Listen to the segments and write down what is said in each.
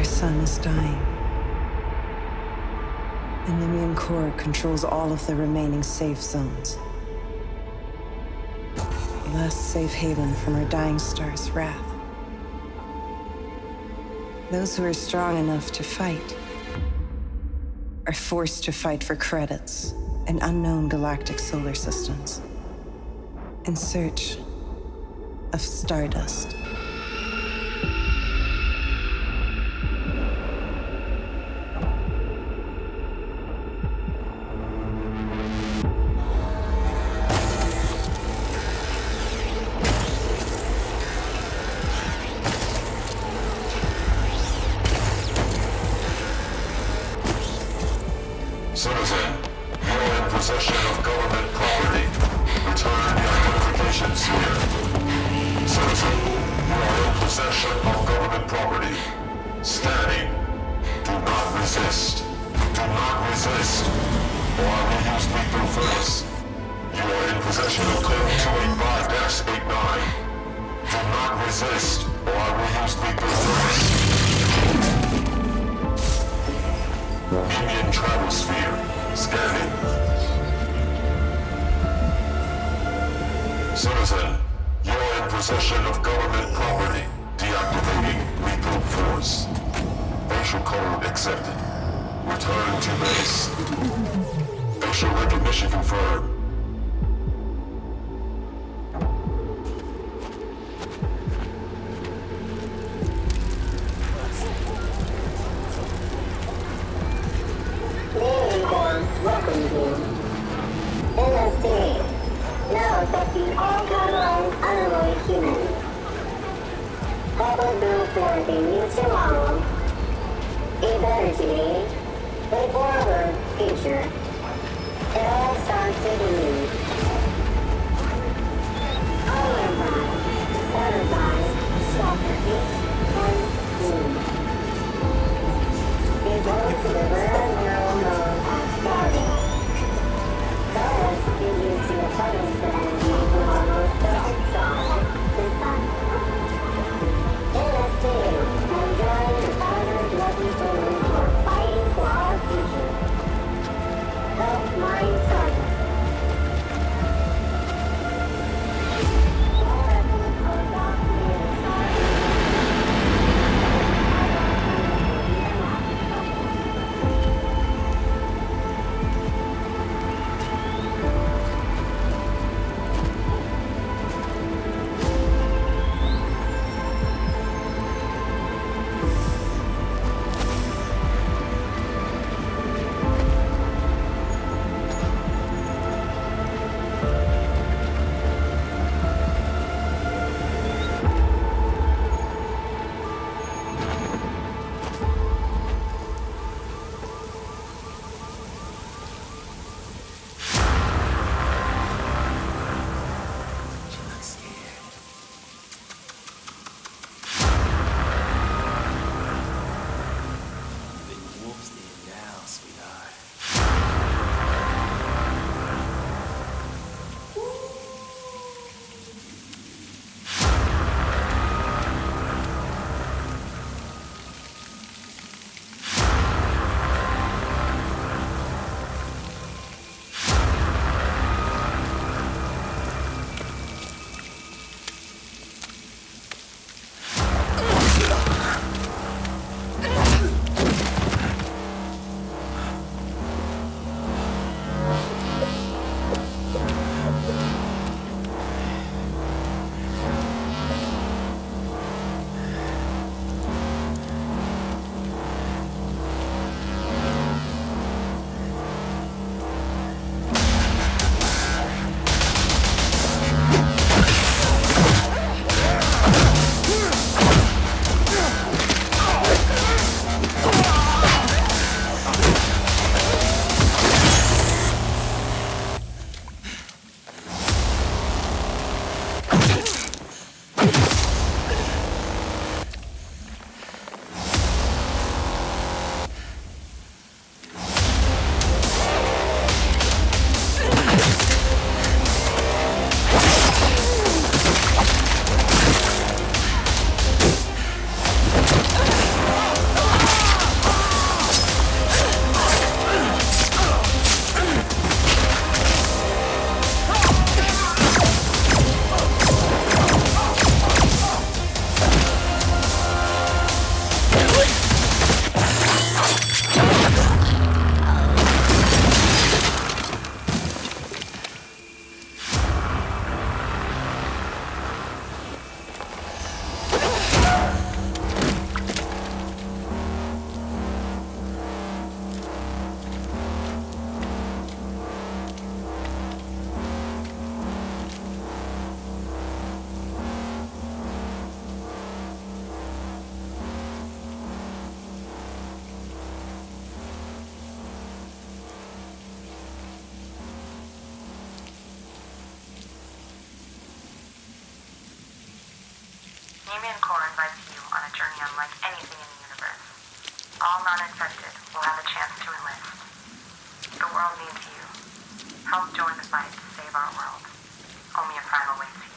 Our sun is dying. Endymion Core controls all of the remaining safe zones. The last safe haven from our dying star's wrath. Those who are strong enough to fight are forced to fight for credits in unknown galactic solar systems in search of stardust. Citizen, you are in possession of government property. Return the identification sphere. Citizen, you are in possession of government property. Scanning. Do not resist. Do not resist, or I will use lethal force. You are in possession of code 285-89. Do not resist, or I will use lethal force. Indian travel sphere. Scanning. Citizen, you are in possession of government property. Deactivating lethal force. Facial code accepted. Return to base. Facial recognition confirmed. Welcome you. Investigate. Now affecting all colonized unalloyed humans. Purpose built for a new tomorrow. A better today, but a poorer future. It all starts with you. All Enterprise, Enterprise, Stalker 812. Result to the world neural mode of Stargate. Stardust is used to replenish the energy from our most trusted star, the sun. Investigate and join the thousands of lucky souls who are fighting for our future. Help mine Stardust. All vessels are docked. Nemean Core invites you on a journey unlike anything in the universe. All non-infected will have a chance to enlist. The world needs you. Help join the fight to save our world. Only a primal waits you.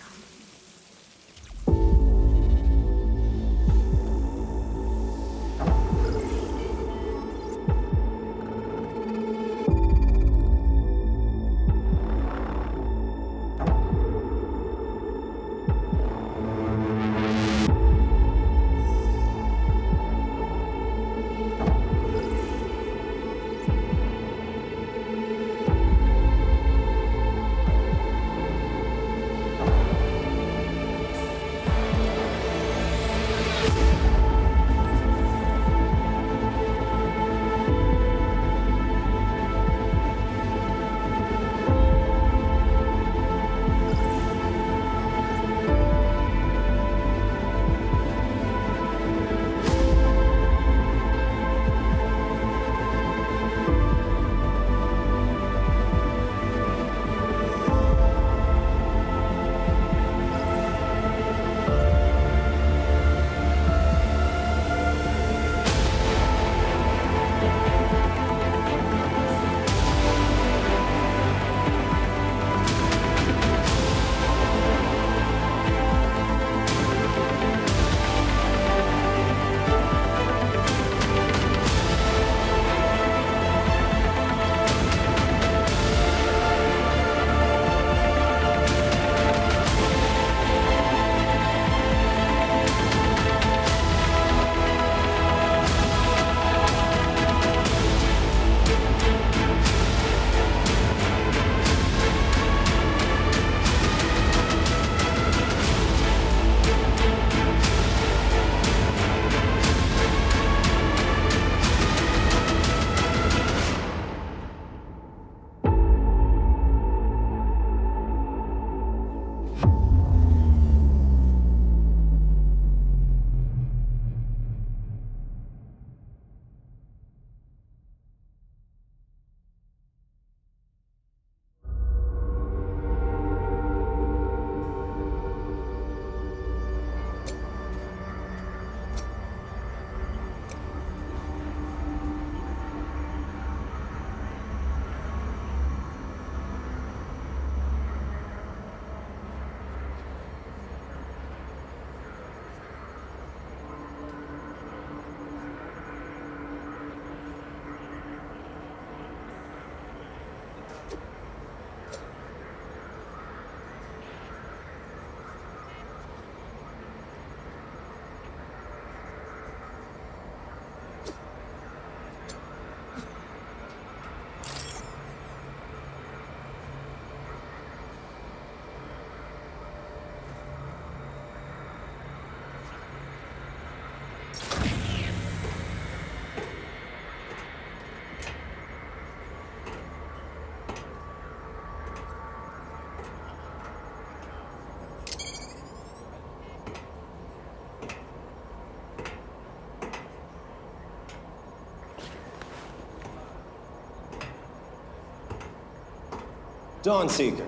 Dawnseeker.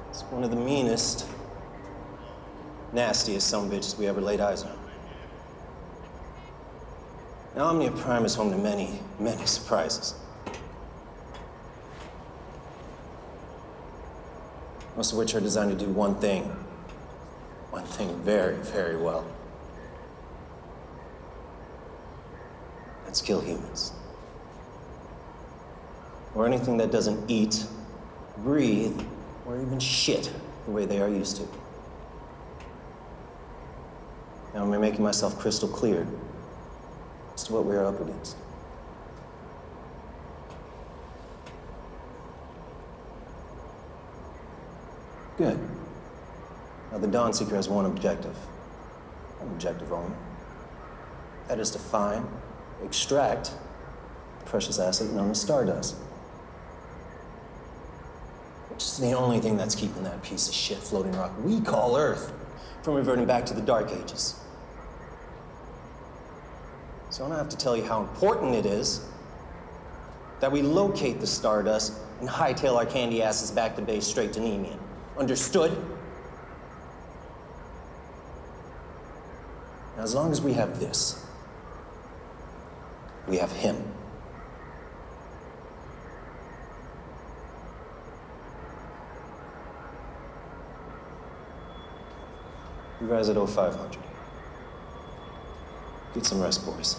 It's one of the meanest, nastiest sumbitches we ever laid eyes on. Now, Omnia Prime is home to many, many surprises. Most of which are designed to do one thing very, very well. That's kill humans. Or anything that doesn't eat, breathe, or even shit the way they are used to. Now, am I making myself crystal clear as to what we are up against? Good. Now, the Dawnseeker has one objective only. That is to find, extract the precious asset known as Stardust. Which is the only thing that's keeping that piece of shit floating rock we call Earth from reverting back to the Dark Ages. So I don't have to tell you how important it is that we locate the Stardust and hightail our candy asses back to base straight to Nemean. Understood? Now, as long as we have this, we have him. You guys at 0500. Get some rest, boys.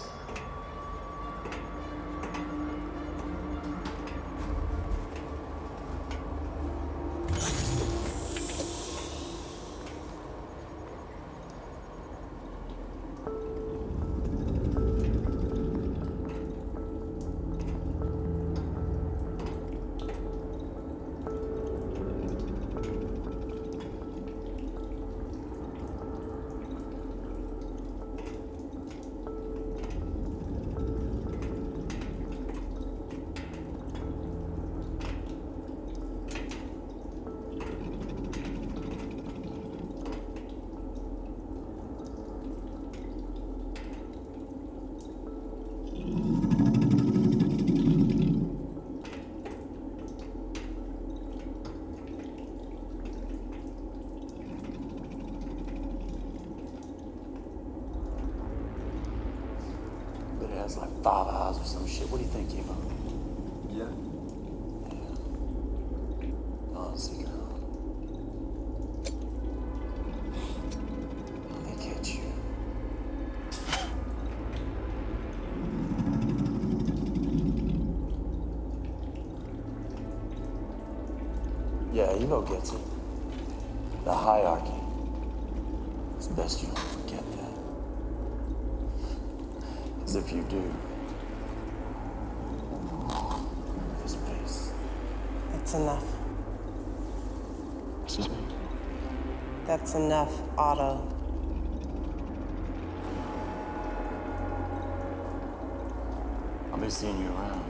Has like 5 eyes or some shit. What do you think, Eva? Yeah. Oh, Seeker. Let me catch you. Yeah, Evo gets it. The hierarchy. It's best you don't forget that. As if you do. This place. That's enough. Excuse me? That's enough, Otto. I'll be seeing you around.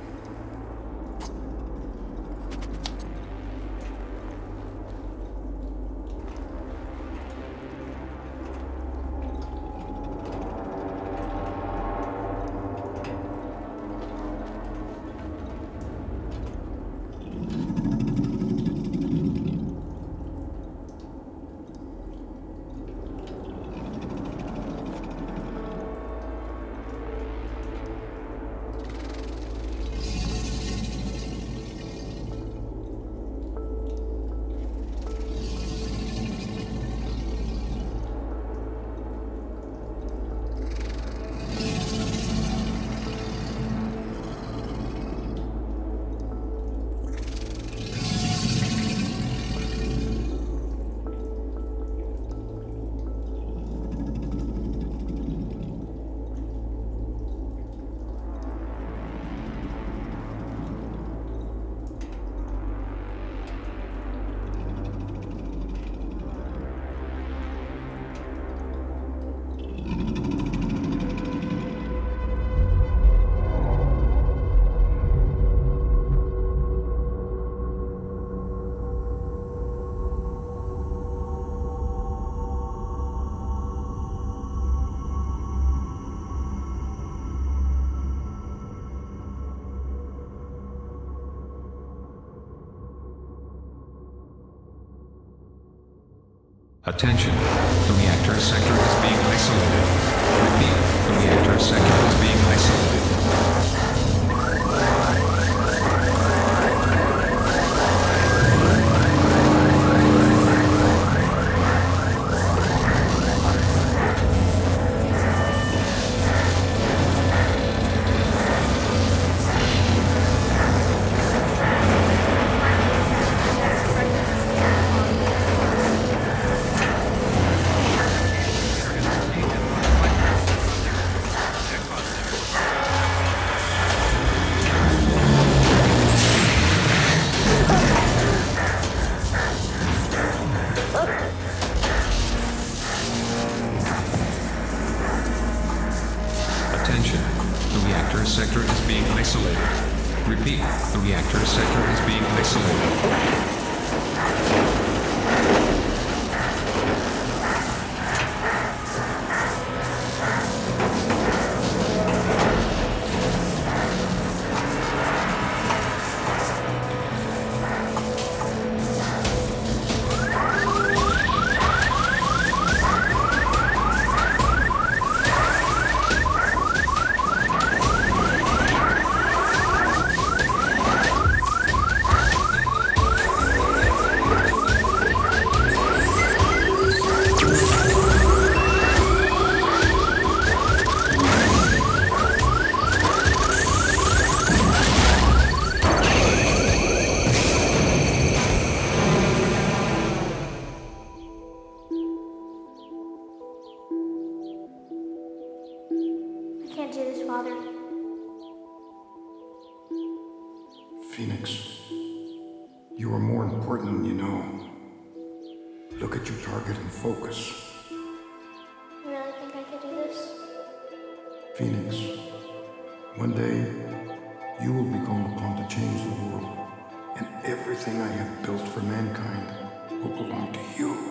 Attention, the reactor sector is being isolated. Repeat, the reactor sector is being isolated. Attention, the reactor sector is being isolated. Repeat, the reactor sector is being isolated. do this, Father? Phoenix, you are more important than you know. Look at your target and focus. You really think I could do this? Phoenix, one day you will be called upon to change the world, and everything I have built for mankind will belong to you.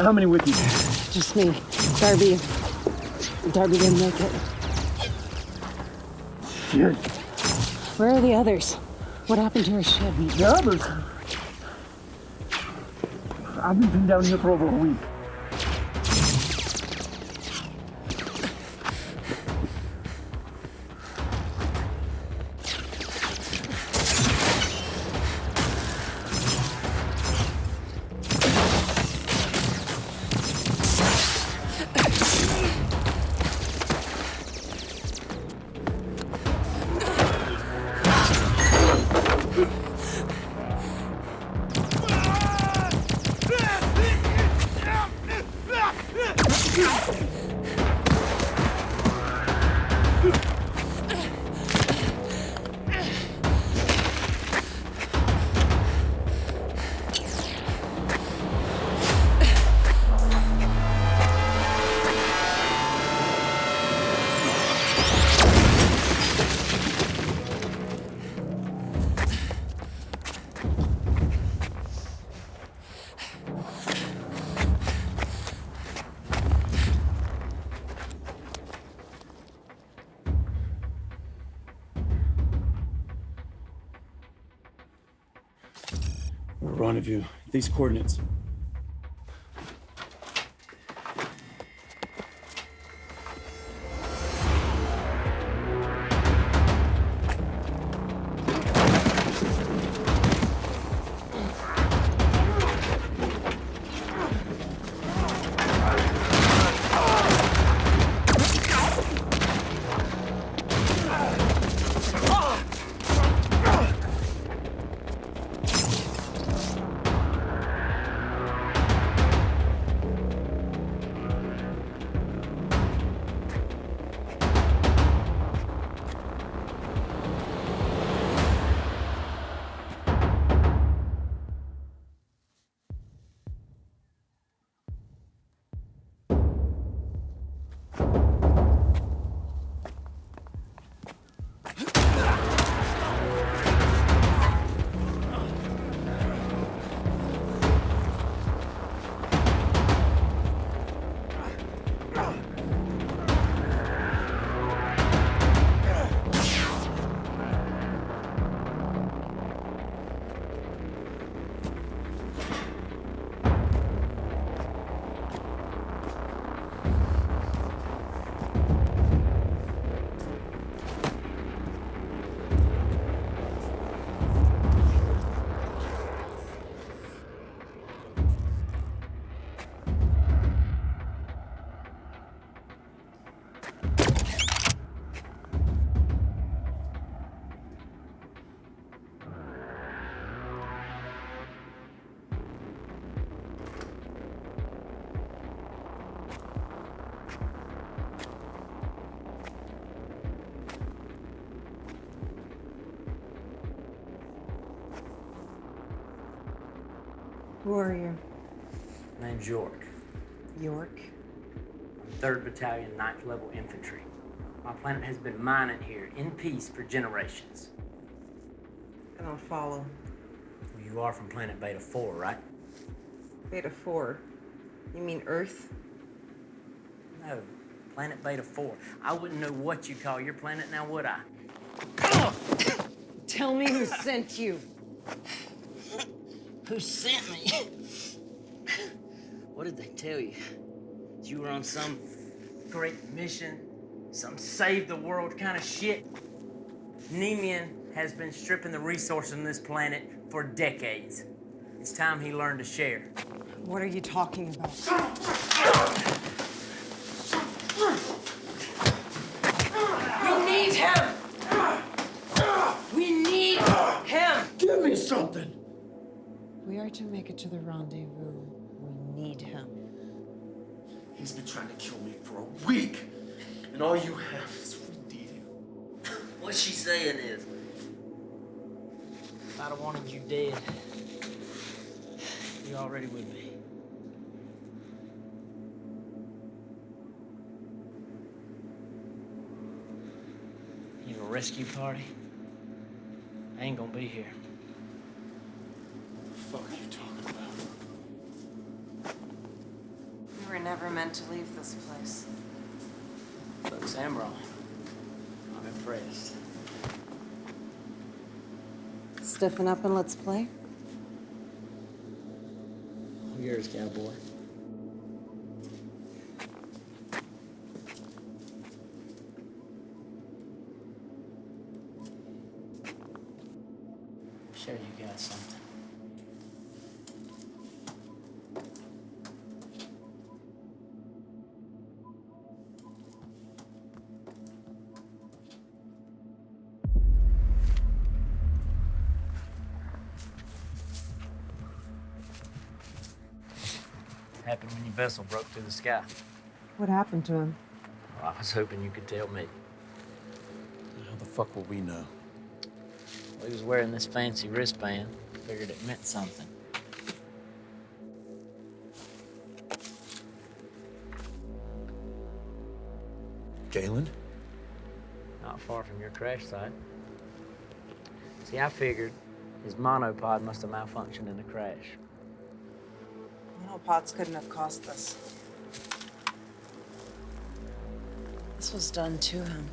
How many with you? Just me. Darby. Darby didn't make it. Shit. Where are the others? What happened to her ship? The others? I've been down here for over a week. Rendezvous. These coordinates. Who are you? Name's York. York? 3rd Battalion, 9th Level Infantry. My planet has been mining here in peace for generations. I don't follow. Well, you are from planet Beta 4, right? Beta 4. You mean Earth? No, planet Beta 4. I wouldn't know what you call your planet now, would I? Tell me who sent you. Who sent me? What did they tell you? You were on some great mission, some save the world kind of shit? Nemean has been stripping the resources on this planet for decades. It's time he learned to share. What are you talking about? We need him! We need him! Give me something! We are to make it to the rendezvous. We need him. He's been trying to kill me for a week, and all you have is we need him. What she's saying is, if I'd have wanted you dead, you're already with me. You know, a rescue party? I ain't gonna be here. What the fuck are you talking about? We were never meant to leave this place. Look, Samron, I'm impressed. Stiffen up and let's play. All yours, cowboy. Sure you got something. Happened when your vessel broke through the sky. What happened to him? Well, I was hoping you could tell me. How the fuck will we know? Well, he was wearing this fancy wristband. Figured it meant something. Galen? Not far from your crash site. See, I figured his monopod must have malfunctioned in the crash. Monopods couldn't have caused this. This was done to him.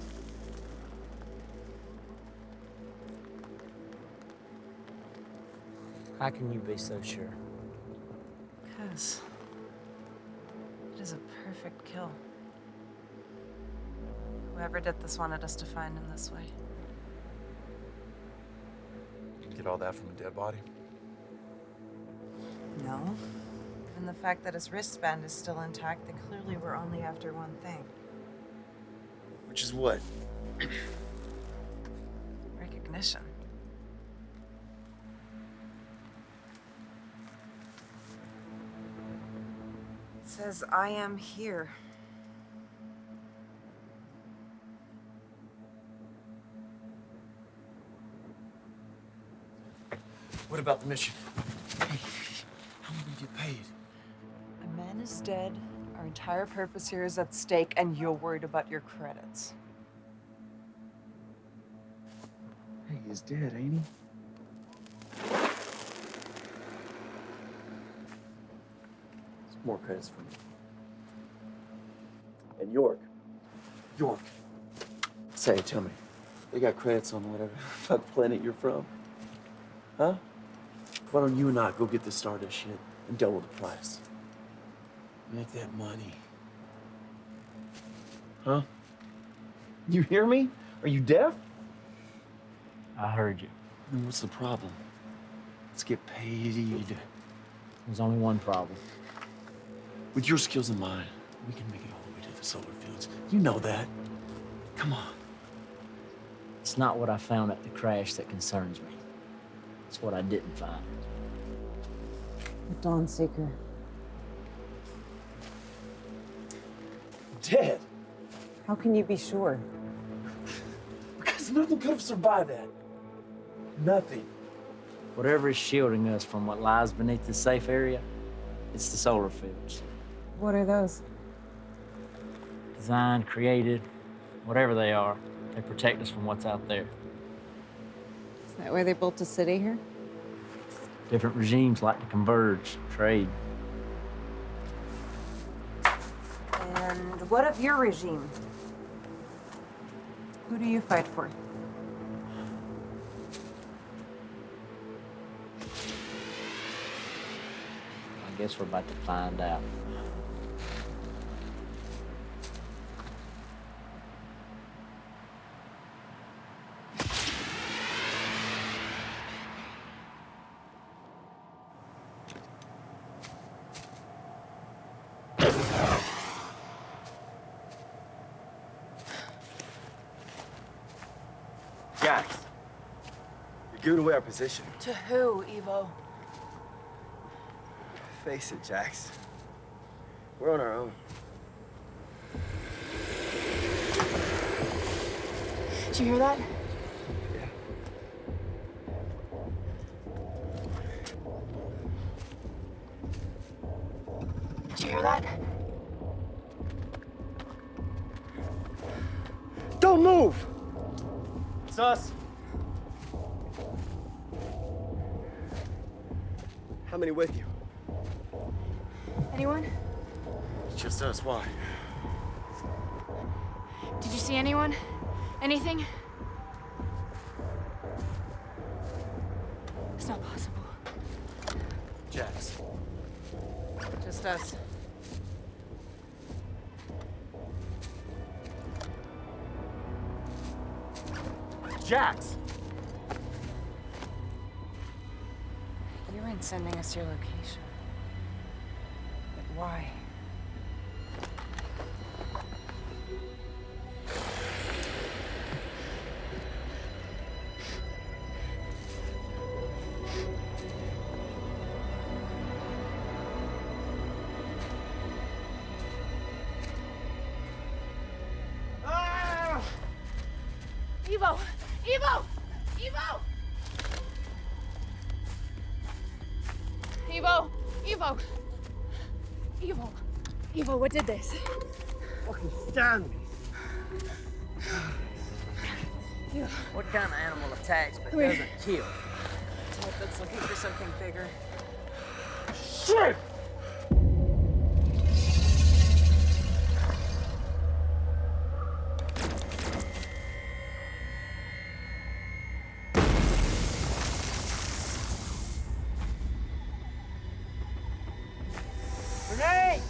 How can you be so sure? Because it is a perfect kill. Whoever did this wanted us to find him this way. You get all that from a dead body? No. And the fact that his wristband is still intact, they clearly were only after one thing. Which is what? Recognition. It says, I am here. What about the mission? Hey, how am I gonna get paid? A man is dead. Our entire purpose here is at stake, and you're worried about your credits. Hey, he's dead, ain't he? Some more credits for me. And York. York. Say, tell me, they got credits on whatever fuck planet you're from? Huh? Why don't you and I go get this Stardust shit and double the price? Make that money. Huh? You hear me? Are you deaf? I heard you. Then what's the problem? Let's get paid. There's only one problem. With your skills and mine, we can make it all the way to the solar fields. You know that. Come on. It's not what I found at the crash that concerns me. It's what I didn't find. The Dawnseeker. Dead. How can you be sure? Because nothing could have survived that. Nothing. Whatever is shielding us from what lies beneath this safe area, it's the solar fields. What are those? Designed, created, whatever they are, they protect us from what's out there. Is that why they built a city here? Different regimes like to converge, trade. And what of your regime? Who do you fight for? I guess we're about to find out. Jax, you're giving away our position. To who, Evo? Face it, Jax. We're on our own. Did you hear that? Did you hear that? Don't move! It's us. How many with you? Anyone? It's just us. Why? Did you see anyone? Anything? It's not possible. Jax. Just us. Jax! You weren't sending us your location. But why? Evo! Evo! Evo! Evo! Evo! Evo! Evo, what did this? Fucking stand me. What kind of animal attacks but Come here. doesn't kill? Type that's looking for something bigger. Shit! Renee!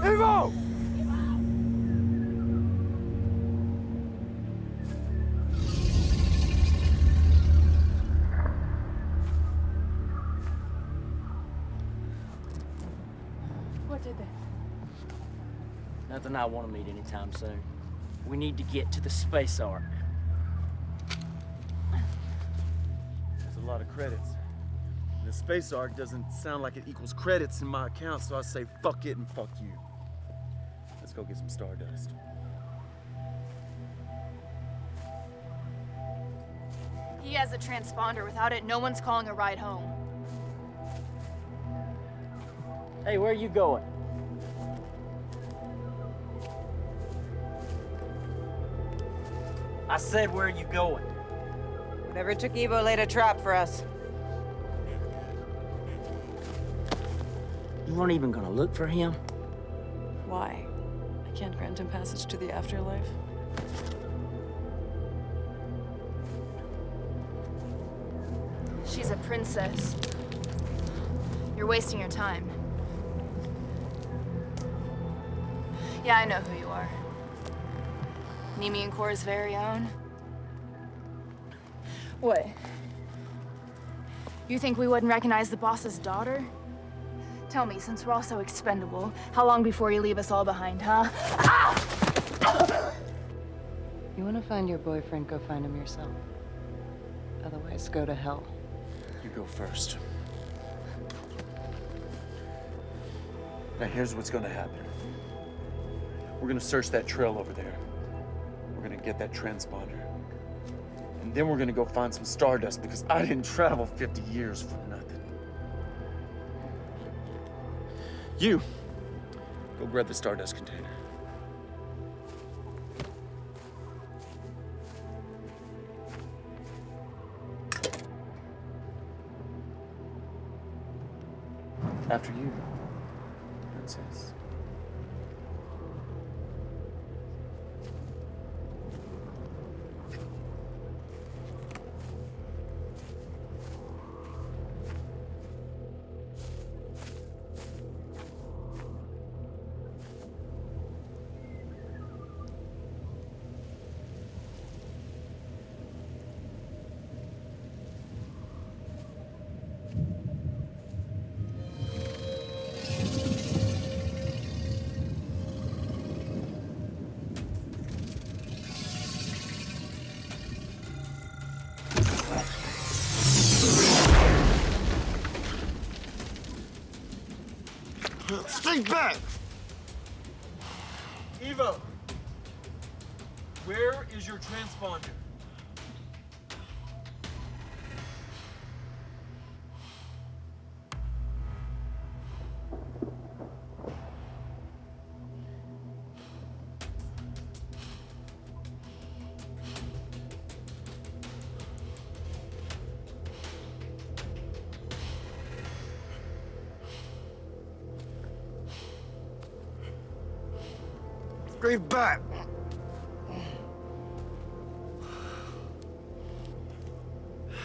Evo! What did this? Nothing I want to meet anytime soon. We need to get to the space ark. There's a lot of credits. And the space arc doesn't sound like it equals credits in my account, so I say fuck it and fuck you. Let's go get some stardust. He has a transponder. Without it, no one's calling a ride home. Hey, where are you going? I said, where are you going? Whatever took Evo laid a trap for us. You weren't even gonna look for him? Why? I can't grant him passage to the afterlife. She's a princess. You're wasting your time. Yeah, I know who you are. Nemean Corps' very own. What? You think we wouldn't recognize the boss's daughter? Tell me, since we're all so expendable, how long before you leave us all behind, huh? You want to find your boyfriend, go find him yourself. Otherwise, go to hell. You go first. Now here's what's gonna happen. We're gonna search that trail over there. We're gonna get that transponder. And then we're gonna go find some Stardust because I didn't travel 50 years for nothing. You, go grab the Stardust container. After you, princess. Stay back! Evo! Where is your transponder? Straight back!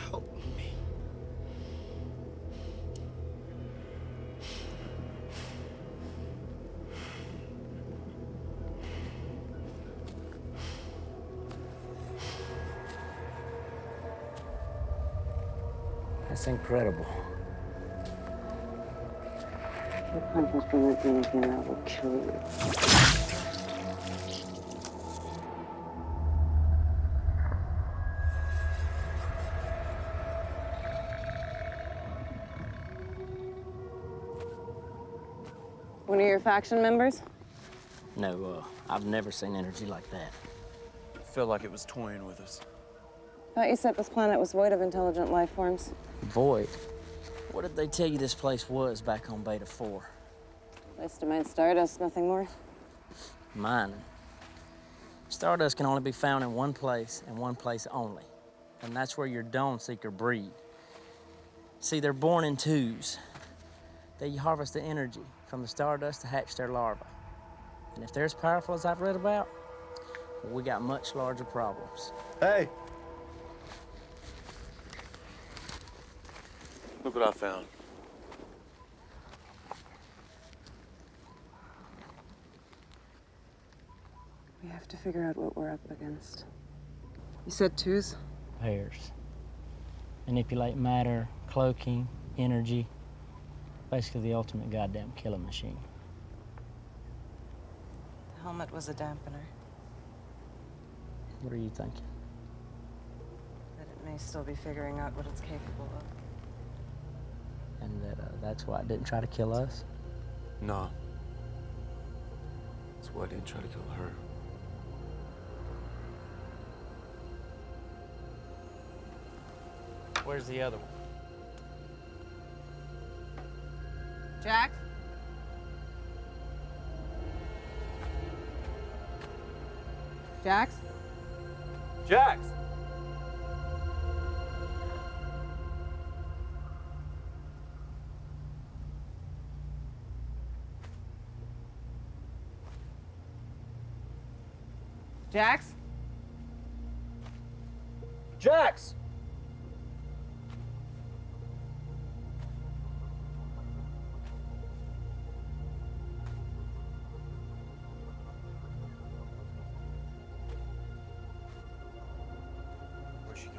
Help me. That's incredible. The punches from the anything that will kill you. One of your faction members? No, I've never seen energy like that. Felt like it was toying with us. Thought you said this planet was void of intelligent life forms. Void? What did they tell you this place was back on Beta 4? Place to mine Stardust, nothing more. Mining. Stardust can only be found in one place and one place only. And that's where your Dawn Seeker breed. See, they're born in twos. They harvest the energy from the Stardust to hatch their larvae. And if they're as powerful as I've read about, well, we got much larger problems. Hey! Look what I found. We have to figure out what we're up against. You said twos? Pairs. Manipulate matter, cloaking, energy. Basically the ultimate goddamn killing machine. The helmet was a dampener. What are you thinking? That it may still be figuring out what it's capable of. And that that's why it didn't try to kill us? No. That's why I didn't try to kill her. Where's the other one? Jack? Jax? Jax! Jax? Jax! Where'd she go?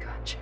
Got you.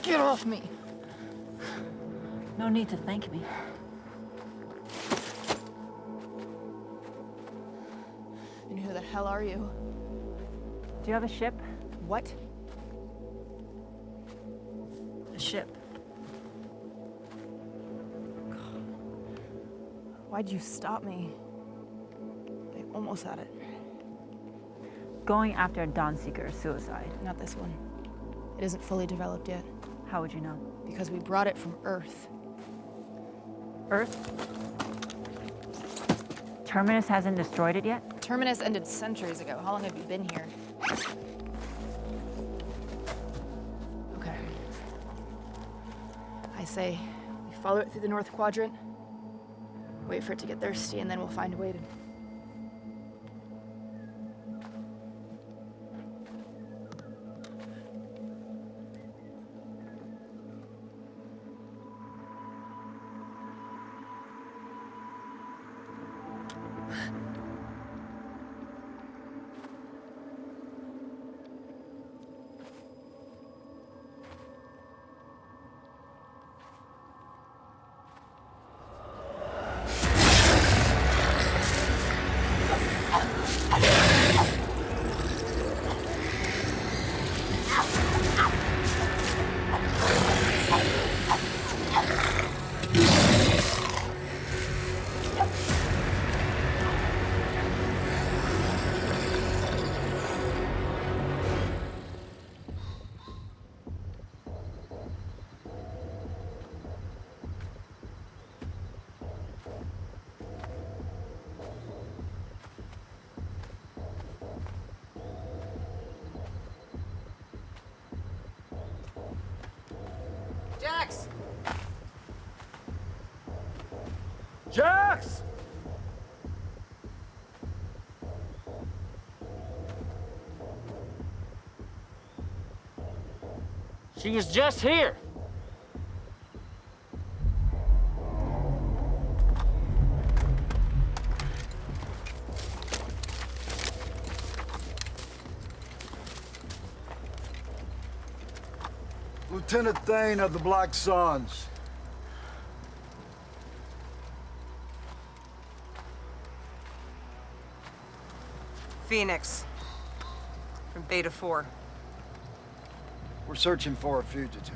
Get off me! No need to thank me. And who the hell are you? Do you have a ship? What? A ship. Why'd you stop me? I almost had it. Going after a Dawnseeker suicide. Not this one. It isn't fully developed yet. How would you know? Because we brought it from Earth. Earth? Terminus hasn't destroyed it yet? Terminus ended centuries ago. How long have you been here? Okay. I say, we follow it through the North Quadrant, wait for it to get thirsty, and then we'll find a way to... Jax! She was just here. Lieutenant Thane of the Black Suns. Phoenix. From Beta 4. We're searching for a fugitive.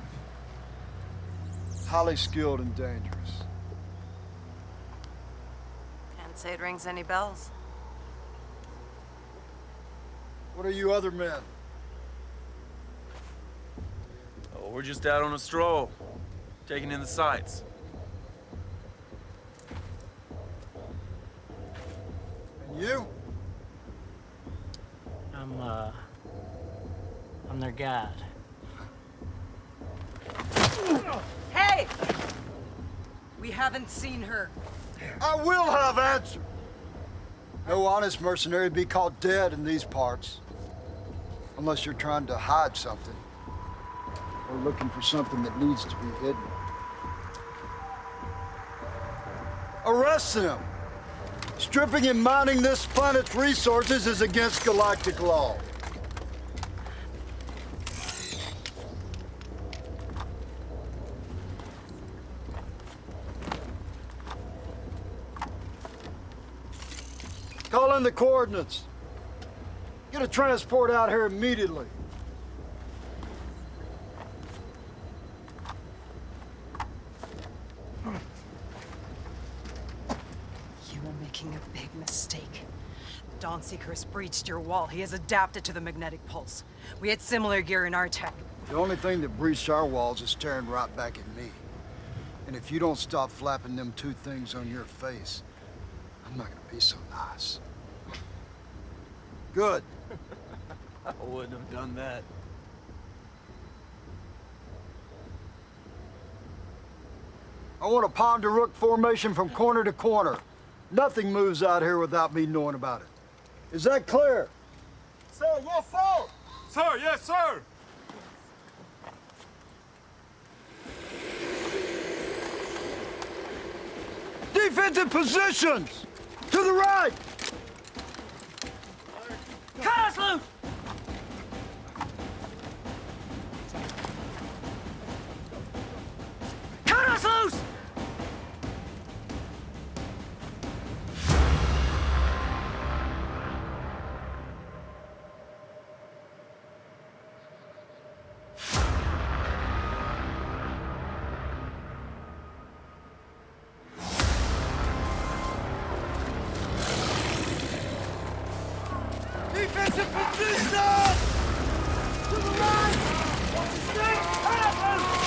Highly skilled and dangerous. Can't say it rings any bells. What are you other men? Oh, we're just out on a stroll, taking in the sights. And you? I'm their guide. Hey! We haven't seen her. I will have answer. No honest mercenary be caught dead in these parts. Unless you're trying to hide something. Or looking for something that needs to be hidden. Arrest them! Stripping and mining this planet's resources is against galactic law. Call in the coordinates. Get a transport out here immediately. You are making a big mistake. Dawnseeker has breached your wall. He has adapted to the magnetic pulse. We had similar gear in our tech. The only thing that breached our walls is staring right back at me. And if you don't stop flapping them two things on your face, I'm not gonna be so nice. Good. I wouldn't have done that. I want a Ponderook formation from corner to corner. Nothing moves out here without me knowing about it. Is that clear? Sir, yes, sir! Sir, yes, sir! Defensive positions! To the right! Cut us loose! Cut us loose! Defensive position! To the right! Stay passive!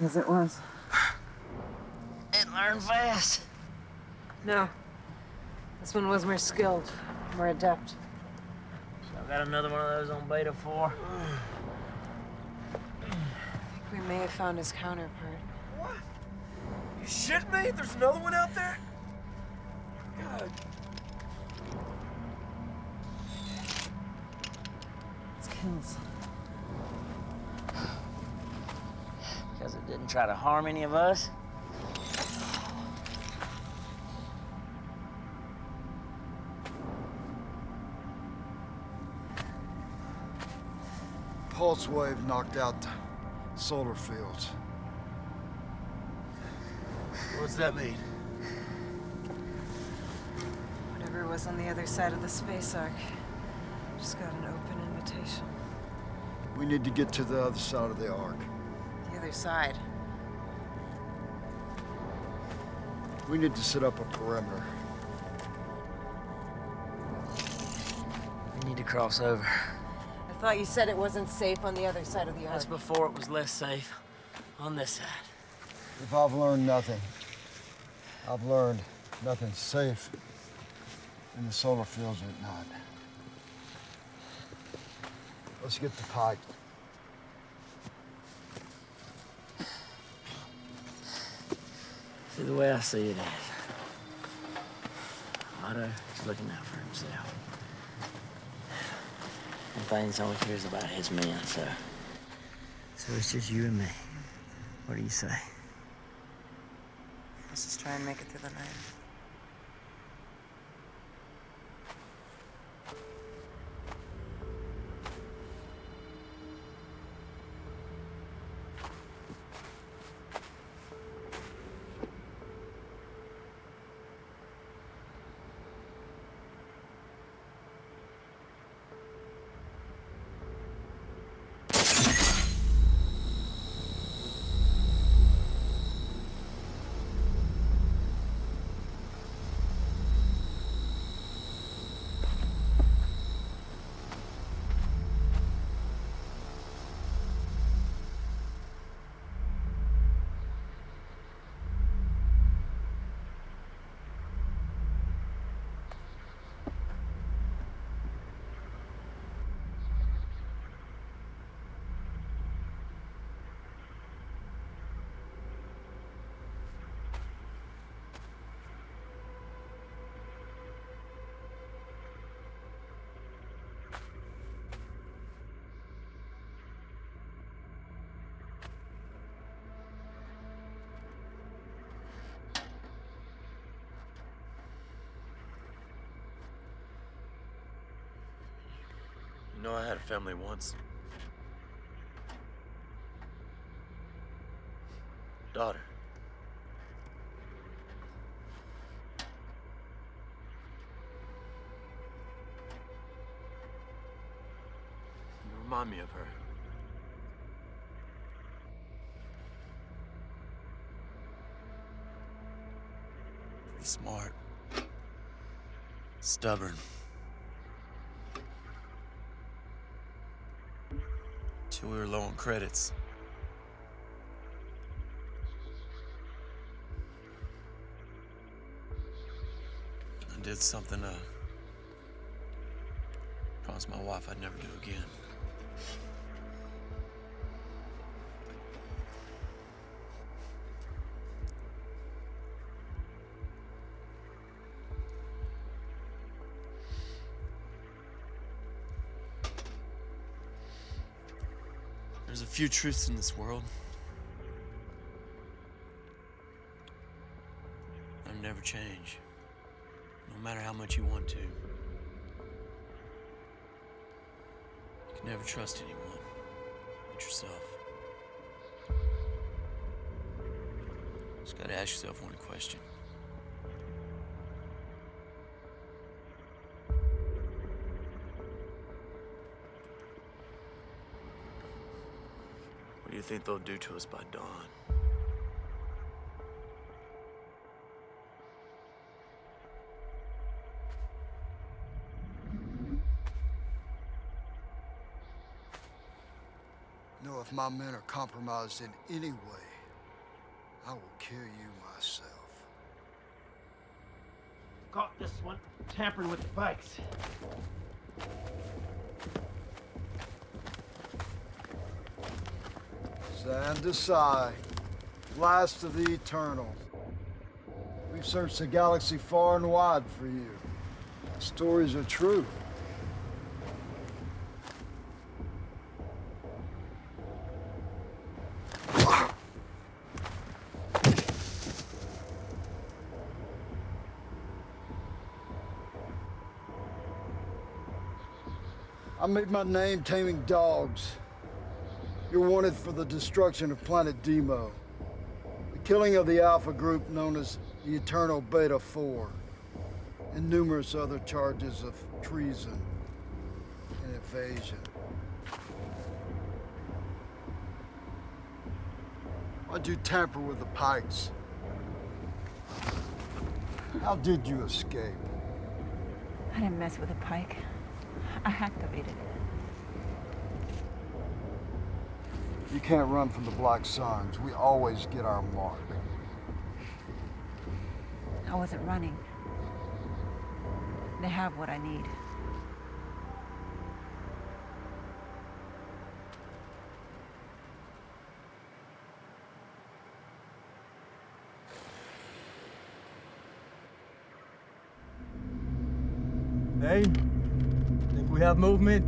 because it was. It learned fast. No. This one was more skilled, more adept. I've got another one of those on Beta 4. I think we may have found his counterpart. What? You shitting me? There's another one out there? God. It's Kills. Because it didn't try to harm any of us. Pulse wave knocked out the solar fields. What's that mean? Whatever was on the other side of the space ark just got an open invitation. We need to get to the other side of the ark. The other side? We need to set up a perimeter. We need to cross over. I thought you said it wasn't safe on the other side of the ark. That's before it was less safe on this side. If I've learned nothing, I've learned nothing's safe in the solar fields at night. Let's get the pipe. See, the way I see it is, Otto is looking out for himself. And Thanes only cares about his men, so it's just you and me. What do you say? Let's just try and make it through the night. You know, I had a family once. Daughter. You remind me of her. Pretty smart. Stubborn. Till we were low on credits. I did something promised my wife I'd never do again. There's a few truths in this world that'll never change, no matter how much you want to. You can never trust anyone but yourself. Just gotta ask yourself one question. What do you think they'll do to us by dawn? Know if my men are compromised in any way, I will kill you myself. Caught this one, tampering with the bikes. Sand Desai, last of the Eternals. We've searched the galaxy far and wide for you. The stories are true. I made my name taming dogs. You're wanted for the destruction of planet Demo. The killing of the Alpha group known as the Eternal Beta 4. And numerous other charges of treason and evasion. Why'd you tamper with the Pikes? How did you escape? I didn't mess with a Pike. I activated it. You can't run from the Black Suns. We always get our mark. I wasn't running. They have what I need. Hey, think we have movement?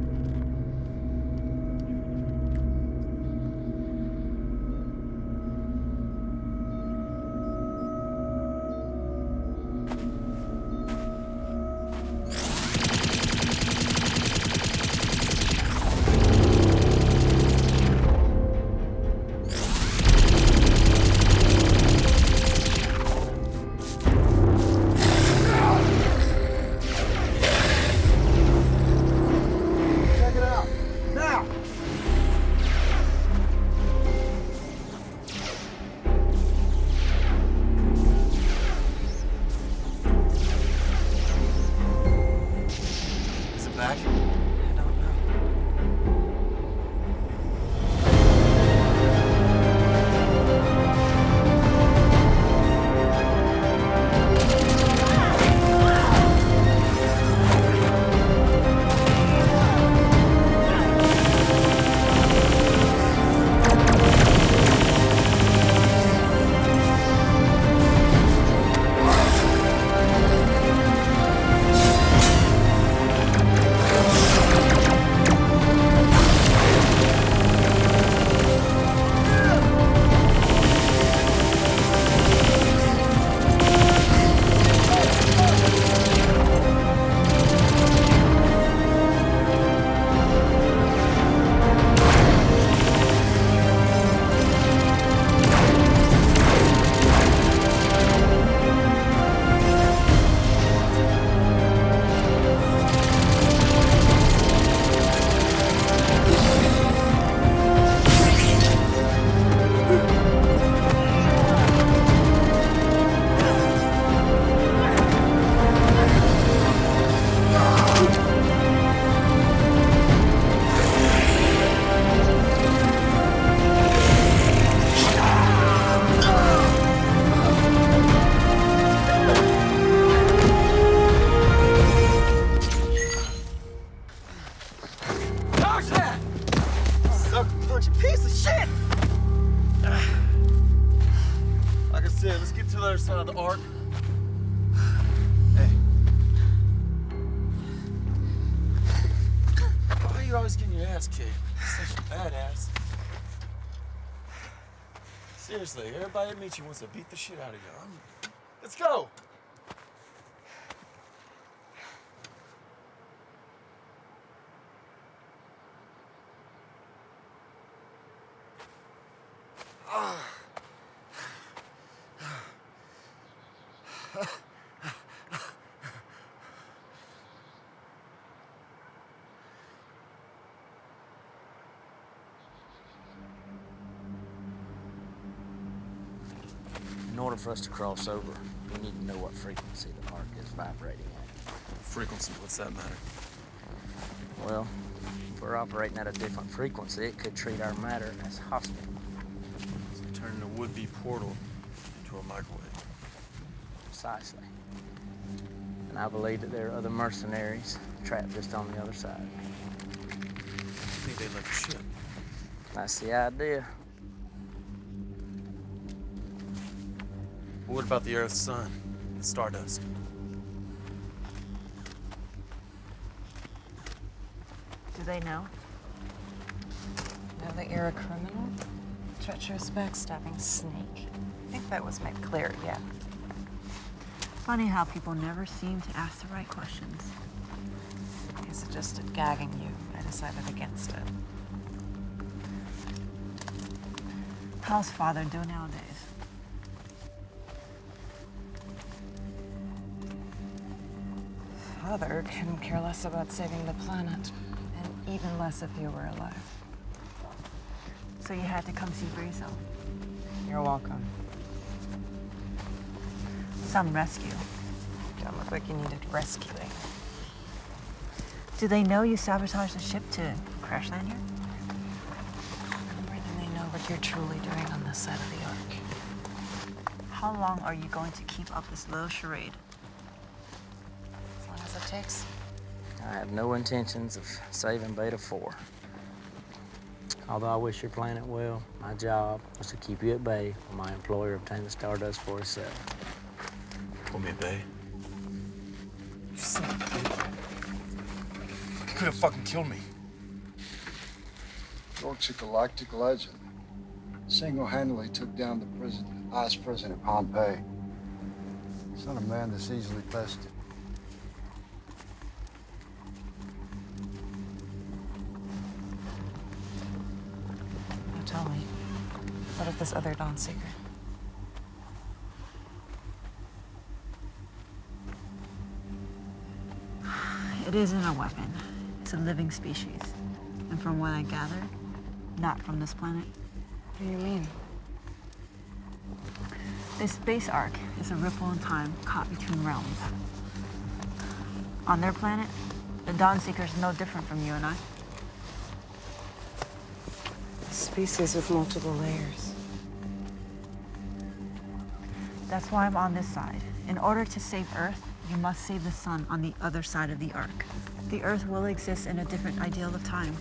Seriously, everybody that meets you wants to beat the shit out of you. Let's go! In order for us to cross over, we need to know what frequency the arc is vibrating at. Frequency, what's that matter? Well, if we're operating at a different frequency, it could treat our matter as hostile. So turn into a would-be portal. into a microwave. Precisely. And I believe that there are other mercenaries trapped just on the other side. You think they left the ship? That's the idea. What about the Earth's sun, the stardust? Do they know? Now that you're a criminal, treacherous backstabbing snake. I think that was made clear, yeah. Funny how people never seem to ask the right questions. He suggested gagging you. I decided against it. How's Father doing nowadays? Father couldn't care less about saving the planet, and even less if you were alive. So you had to come see Breezo. You're welcome. Some rescue. You don't look like you needed rescuing. Do they know you sabotaged the ship to crash land here? More than they know what you're truly doing on this side of the Ark. How long are you going to keep up this little charade? As long as it takes. I have no intentions of saving Beta 4. Although I wish your planet well, my job was to keep you at bay while my employer obtained the Stardust for himself. Put me at bay. You son of a bitch. You could have fucking killed me. York's a galactic legend. Single-handedly took down the vice president of Pompeii. He's not a man that's easily bested. Now tell me, what of this other Dawn Seeker? It isn't a weapon. It's a living species. And from what I gathered, not from this planet. What do you mean? This space arc is a ripple in time caught between realms. On their planet, the Dawn Seeker is no different from you and I. A species with multiple layers. That's why I'm on this side. In order to save Earth, you must save the sun on the other side of the arc. The Earth will exist in a different ideal of time.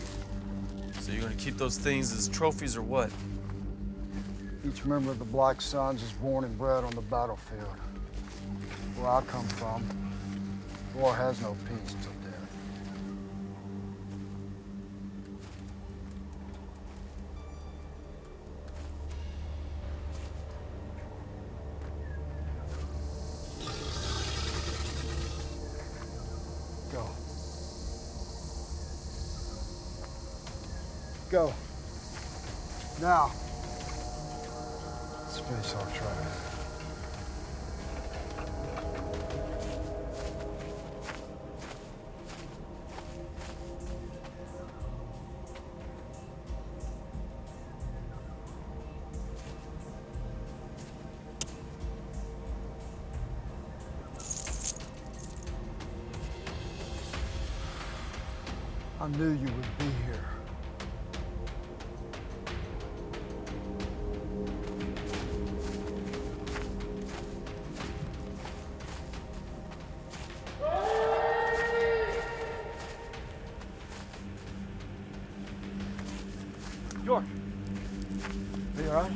So you're gonna keep those things as trophies or what? Each member of the Black Suns is born and bred on the battlefield. Where I come from, war has no peace till death. Go. Go. Now. Space Ark track. I knew you would be here. York. Are you all right?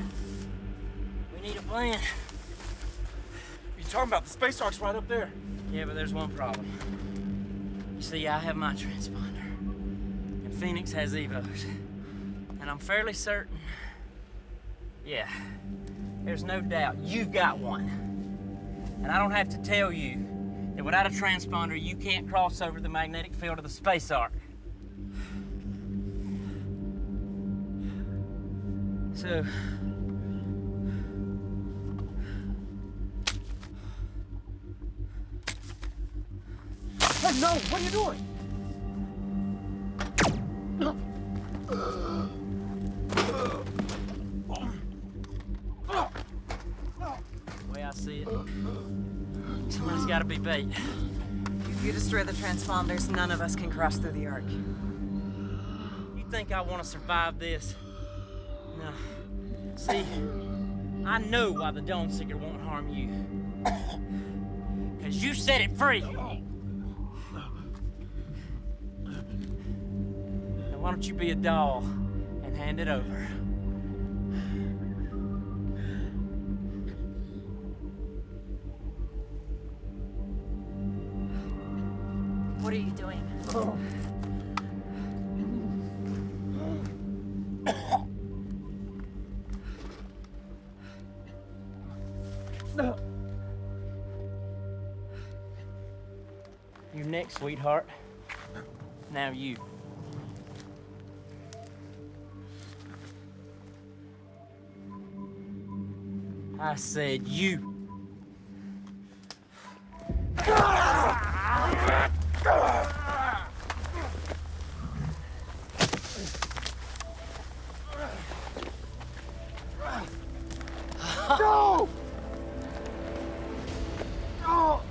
We need a plan. You talking about the space ark's right up there. Yeah, but there's one problem. You see, I have my transponder, and Phoenix has Evos. And I'm fairly certain, yeah, there's no doubt you've got one. And I don't have to tell you that without a transponder, you can't cross over the magnetic field of the space ark. So, Hey, no! What are you doing? the way I see it, somebody's got to be bait. If you destroy the transponders, none of us can cross through the Ark. You think I want to survive this? No. See, I know why the Dawnseeker won't harm you. Because you set it free. Now why don't you be a doll and hand it over? What are you doing? You're next, sweetheart. Now you. I said you. Go! Oh!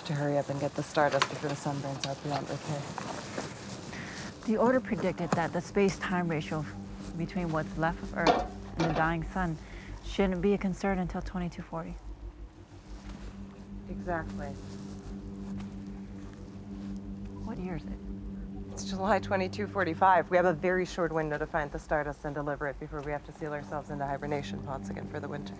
To hurry up and get the Stardust before the sun burns out beyond repair. The Order predicted that the space-time ratio between what's left of Earth and the dying sun shouldn't be a concern until 2240. Exactly. What year is it? It's July 2245. We have a very short window to find the Stardust and deliver it before we have to seal ourselves into hibernation pods again for the winter.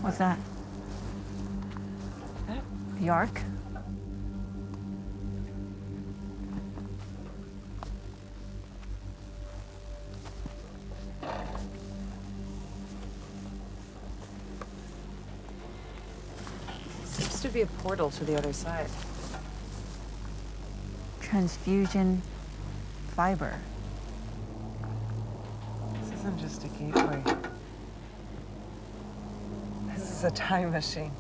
What's that? The York? Seems to be a portal to the other side. Transfusion fiber. This isn't just a gateway. This is a time machine.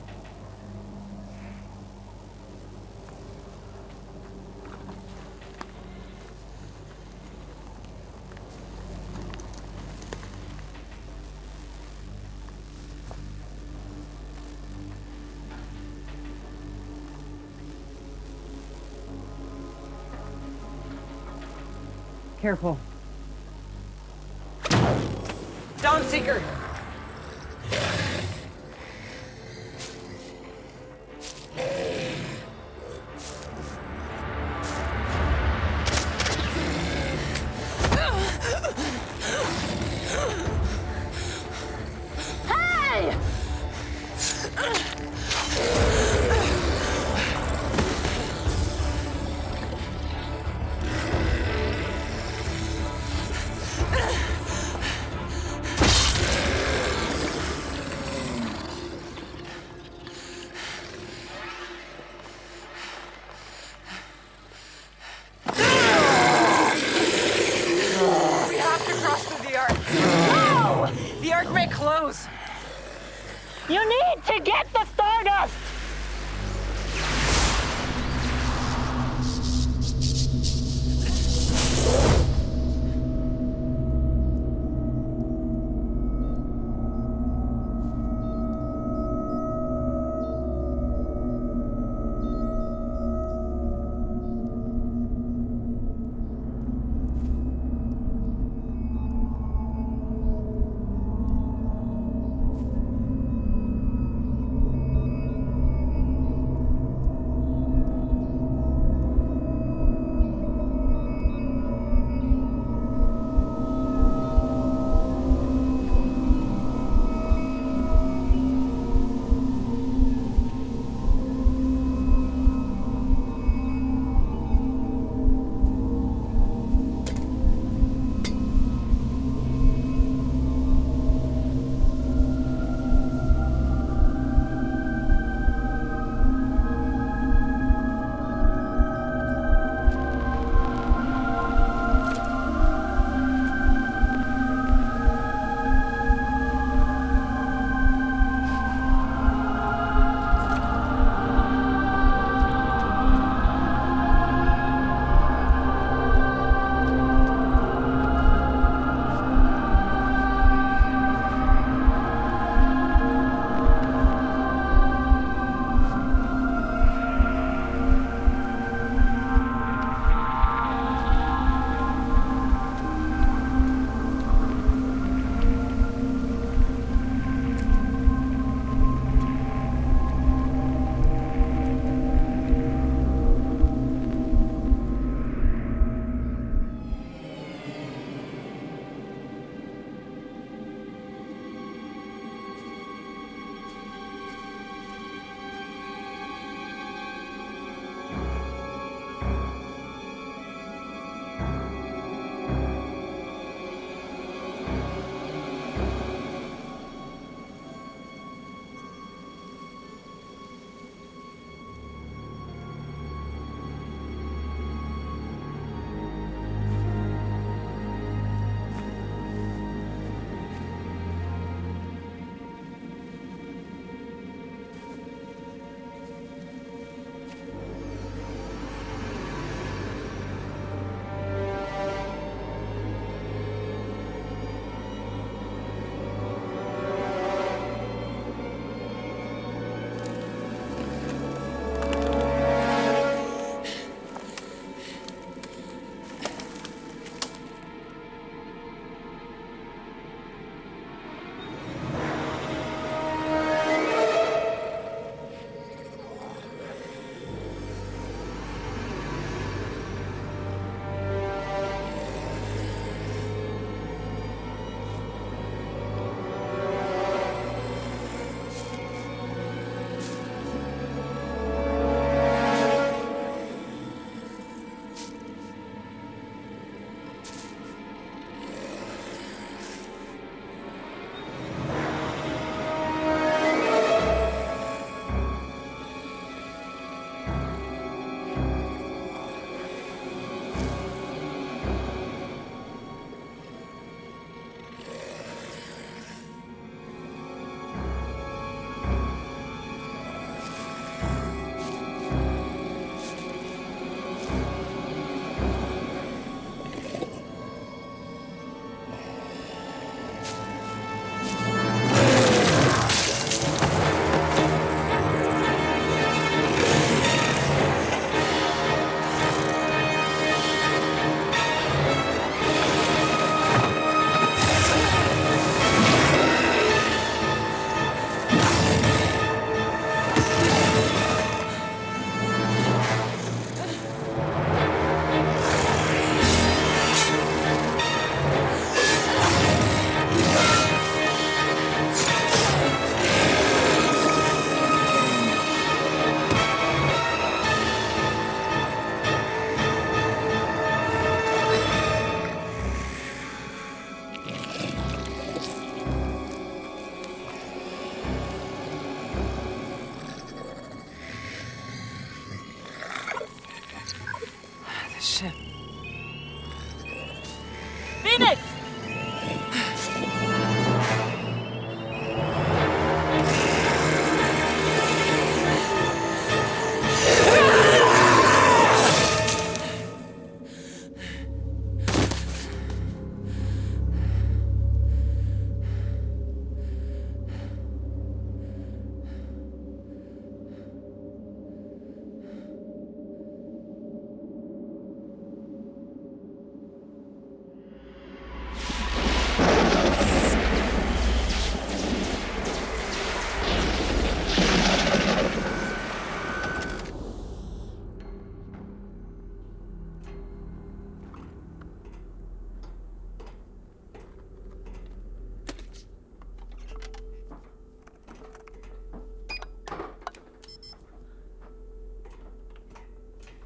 Careful. Dawnseeker! Hey! We have to cross through the arc. No! The arc may close. You need to get the Stardust! Shit. Phoenix!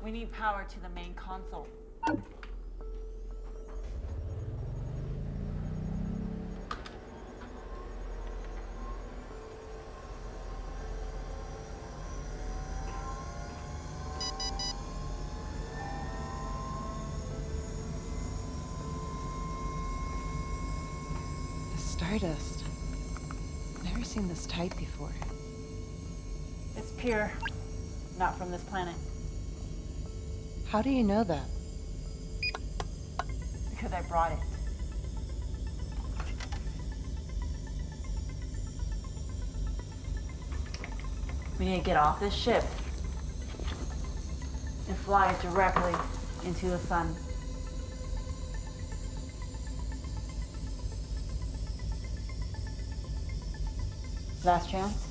We need power to the main console. The Stardust. Never seen this type before. It's pure, not from this planet. How do you know that? Because I brought it. We need to get off this ship and fly directly into the sun. Last chance?